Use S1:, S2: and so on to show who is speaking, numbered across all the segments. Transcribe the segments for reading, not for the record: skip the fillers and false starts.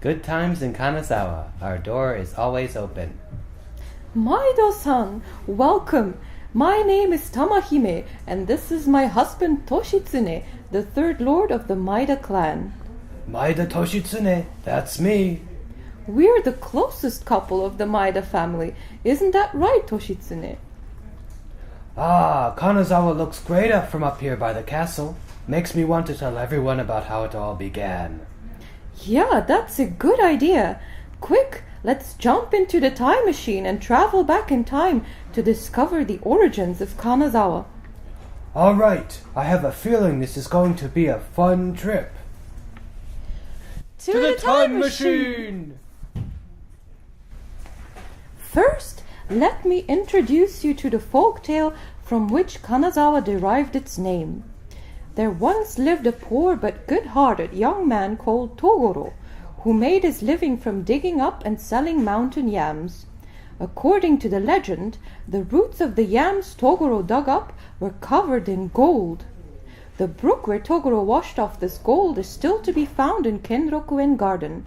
S1: Good times in Kanazawa. Our door is always open.
S2: Maida-san, welcome. My name is Tamahime, and this is my husband Toshitsune, the third lord of the Maida clan.
S1: Maida Toshitsune, that's me.
S2: We're the closest couple of the Maida family. Isn't that right, Toshitsune?
S1: Ah, Kanazawa looks great up from up here by the castle. Makes me want to tell everyone about how it all began.
S2: Yeah, that's a good idea. Quick, let's jump into the time machine and travel back in time to discover the origins of Kanazawa.
S1: All right, I have a feeling this is going to be a fun trip.
S2: To the time machine! First, let me introduce you to the folk tale from which Kanazawa derived its name. There once lived a poor but good-hearted young man called Togoro, who made his living from digging up and selling mountain yams. According to the legend, the roots of the yams Togoro dug up were covered in gold. The brook where Togoro washed off this gold is still to be found in Kenrokuen Garden.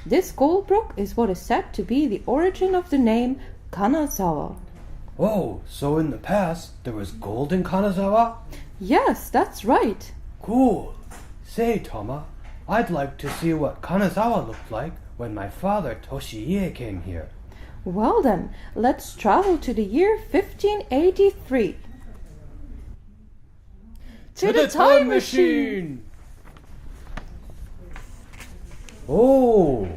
S2: This gold brook is what is said to be the origin of the name Kanazawa.
S1: Oh, so in the past there was gold in Kanazawa?
S2: Yes, that's right.
S1: Cool. Say, Toma, I'd like to see what Kanazawa looked like when my father Toshiie came here.
S2: Well then, let's travel to the year 1583.
S1: To the time machine! Oh!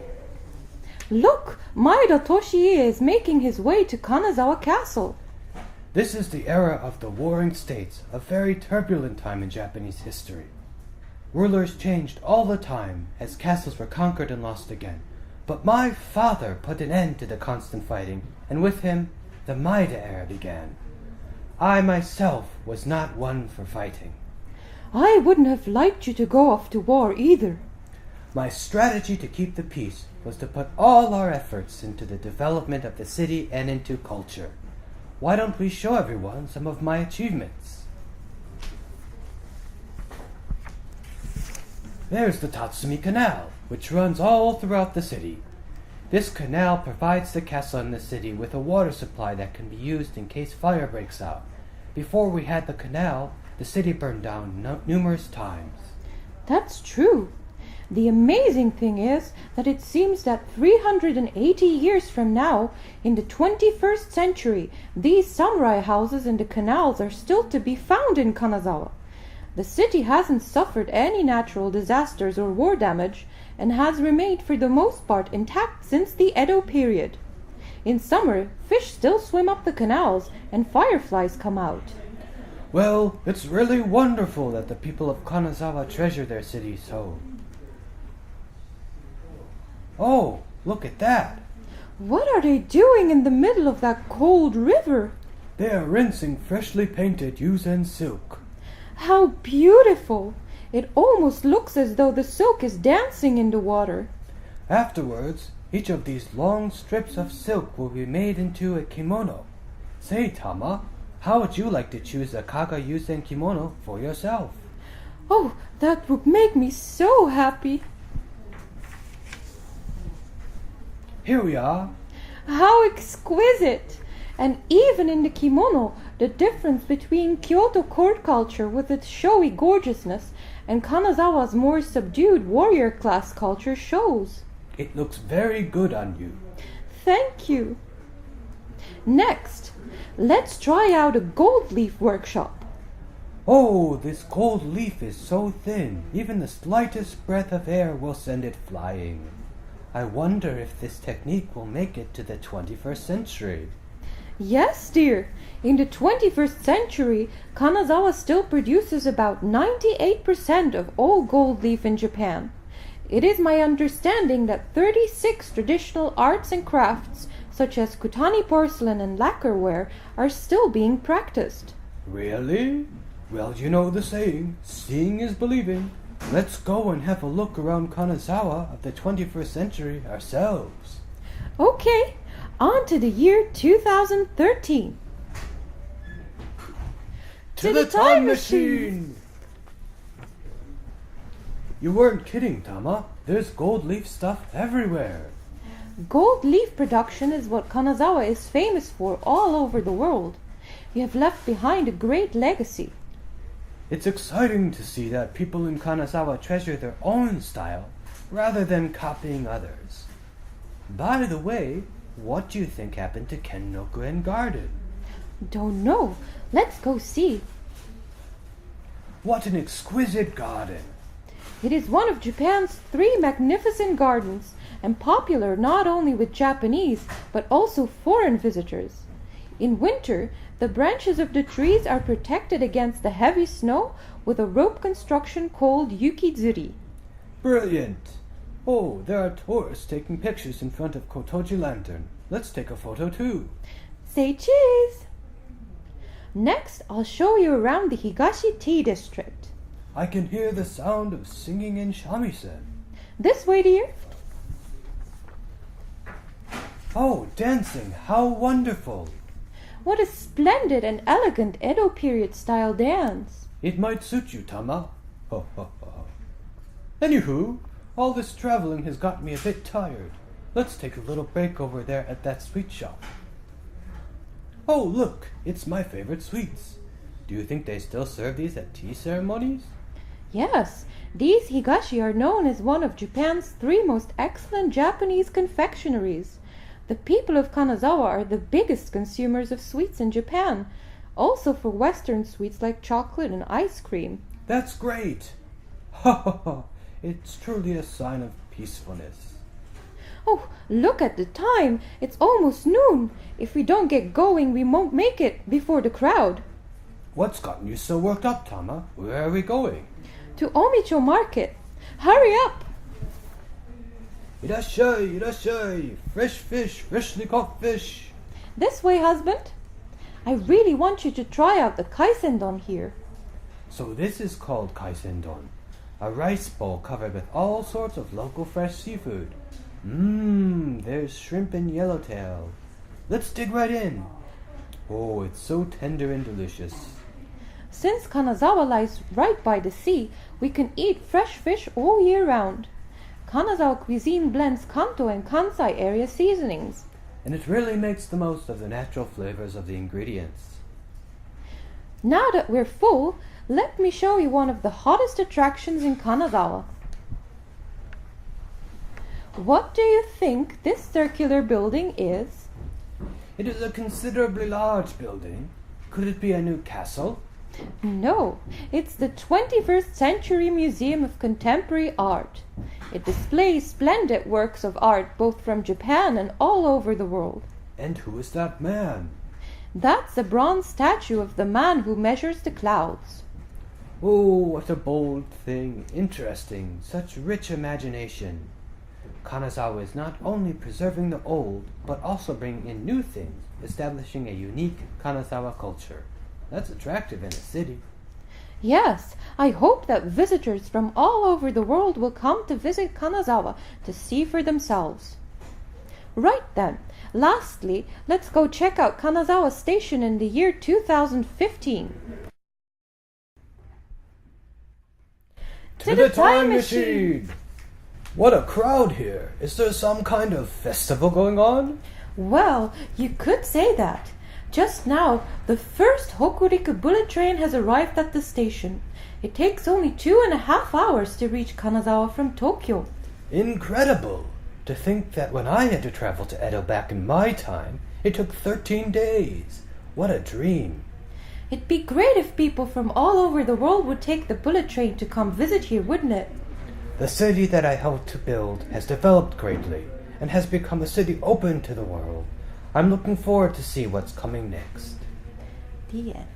S2: Look, Maida Toshiie is making his way to Kanazawa Castle.
S1: This is the era of the Warring States, a very turbulent time in Japanese history. Rulers changed all the time as castles were conquered and lost again. But my father put an end to the constant fighting, and with him, the Maida era began. I myself was not one for fighting.
S2: I wouldn't have liked you to go off to war either.
S1: My strategy to keep the peace was to put all our efforts into the development of the city and into culture. Why don't we show everyone some of my achievements? There's the Tatsumi Canal, which runs all throughout the city. This canal provides the castle and the city with a water supply that can be used in case fire breaks out. Before we had the canal, the city burned down numerous times.
S2: That's true. The amazing thing is that it seems that 380 years from now, in the 21st century, these samurai houses and the canals are still to be found in Kanazawa. The city hasn't suffered any natural disasters or war damage and has remained for the most part intact since the Edo period. In summer, fish still swim up the canals and fireflies come out.
S1: Well, it's really wonderful that the people of Kanazawa treasure their city so. Oh, look at that!
S2: What are they doing in the middle of that cold river?
S1: They are rinsing freshly painted yuzen silk.
S2: How beautiful! It almost looks as though the silk is dancing in the water.
S1: Afterwards, each of these long strips of silk will be made into a kimono. Say, Tama, how would you like to choose a kaga yuzen kimono for yourself?
S2: Oh, that would make me so happy.
S1: Here we are.
S2: How exquisite! And even in the kimono, the difference between Kyoto court culture with its showy gorgeousness and Kanazawa's more subdued warrior class culture shows.
S1: It looks very good on you.
S2: Thank you. Next, let's try out a gold leaf workshop.
S1: Oh, this gold leaf is so thin, even the slightest breath of air will send it flying. I wonder if this technique will make it to the 21st century.
S2: Yes, dear. In the 21st century, Kanazawa still produces about 98% of all gold leaf in Japan. It is my understanding that 36 traditional arts and crafts, such as Kutani porcelain and lacquerware, are still being practiced.
S1: Really? Well, you know the saying, seeing is believing. Let's go and have a look around Kanazawa of the 21st century ourselves.
S2: Okay, on to the year 2013.
S1: To the time machine! You weren't kidding, Tama. There's gold leaf stuff everywhere.
S2: Gold leaf production is what Kanazawa is famous for all over the world. We have left behind a great legacy.
S1: It's exciting to see that people in Kanazawa treasure their own style rather than copying others. By the way, what do you think happened to Kenroku Garden?
S2: Don't know. Let's go see.
S1: What an exquisite garden!
S2: It is one of Japan's 3 magnificent gardens, and popular not only with Japanese but also foreign visitors. In winter, the branches of the trees are protected against the heavy snow with a rope construction called yukizuri.
S1: Brilliant! Oh, there are tourists taking pictures in front of Kotoji Lantern. Let's take a photo too.
S2: Say cheese! Next, I'll show you around the Higashi Tea District.
S1: I can hear the sound of singing in shamisen.
S2: This way, dear.
S1: Oh, dancing! How wonderful!
S2: What a splendid and elegant Edo period style dance.
S1: It might suit you, Tama. Ho, ho, ho. Anywho, all this traveling has got me a bit tired. Let's take a little break over there at that sweet shop. Oh, look, it's my favorite sweets. Do you think they still serve these at tea ceremonies?
S2: Yes, these higashi are known as one of Japan's 3 most excellent Japanese confectioneries. The people of Kanazawa are the biggest consumers of sweets in Japan, also for Western sweets like chocolate and ice cream.
S1: That's great! Ha ha ha! It's truly a sign of peacefulness.
S2: Oh, look at the time! It's almost noon. If we don't get going, we won't make it before the crowd.
S1: What's gotten you so worked up, Tama? Where are we going?
S2: To Omicho Market. Hurry up!
S1: Irashai, irashai! Fresh fish, freshly caught fish!
S2: This way, husband. I really want you to try out the kaisendon here.
S1: So this is called kaisendon, a rice bowl covered with all sorts of local fresh seafood. There's shrimp and yellowtail. Let's dig right in. Oh, it's so tender and delicious.
S2: Since Kanazawa lies right by the sea, we can eat fresh fish all year round. Kanazawa cuisine blends Kanto and Kansai area seasonings.
S1: And it really makes the most of the natural flavors of the ingredients.
S2: Now that we're full, let me show you one of the hottest attractions in Kanazawa. What do you think this circular building is?
S1: It is a considerably large building. Could it be a new castle?
S2: No, it's the 21st Century Museum of Contemporary Art. It displays splendid works of art both from Japan and all over the world.
S1: And who is that man?
S2: That's a bronze statue of the man who measures the clouds.
S1: Oh, what a bold thing. Interesting. Such rich imagination. Kanazawa is not only preserving the old, but also bringing in new things, establishing a unique Kanazawa culture. That's attractive in a city.
S2: Yes, I hope that visitors from all over the world will come to visit Kanazawa to see for themselves. Right then, lastly, let's go check out Kanazawa Station in the year 2015.
S1: To the time machine! What a crowd here! Is there some kind of festival going on?
S2: Well, you could say that. Just now, the first Hokuriku bullet train has arrived at the station. It takes only 2.5 hours to reach Kanazawa from Tokyo.
S1: Incredible! To think that when I had to travel to Edo back in my time, it took 13 days. What a dream!
S2: It'd be great if people from all over the world would take the bullet train to come visit here, wouldn't it?
S1: The city that I helped to build has developed greatly and has become a city open to the world. I'm looking forward to see what's coming next.
S2: The end.